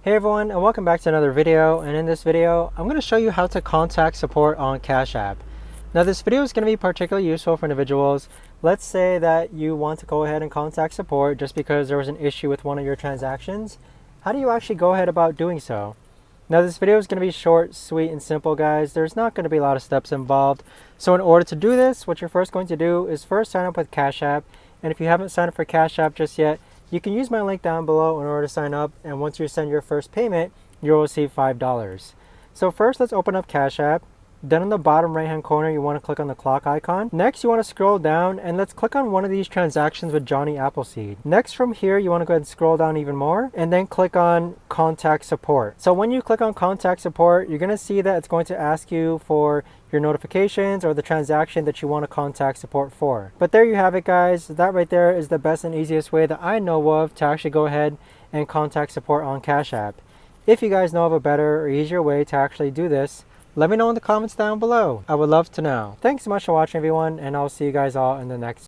Hey everyone, and welcome back to another video. And in this video, I'm going to show you how to contact support on Cash App. Now this video is going to be particularly useful for individuals. Let's say that you want to go ahead and contact support just because there was an issue with one of your transactions. How do you actually go ahead about doing so? Now this video is going to be short, sweet, and simple, guys. There's not going to be a lot of steps involved. So in order to do this, what you're first going to do is first sign up with Cash App. And if you haven't signed up for Cash App just yet, you can use my link down below in order to sign up, and once you send your first payment, you'll receive $5. So first, let's open up Cash App. Then in the bottom right hand corner, you want to click on the clock icon. Next, you want to scroll down and let's click on one of these transactions with Johnny Appleseed. Next from here, you want to go ahead and scroll down even more and then click on contact support. So when you click on contact support, you're going to see that it's going to ask you for your notifications or the transaction that you want to contact support for. But there you have it, guys. That right there is the best and easiest way that I know of to actually go ahead and contact support on Cash App. If you guys know of a better or easier way to actually do this, let me know in the comments down below. I would love to know. Thanks so much for watching, everyone, and I'll see you guys all in the next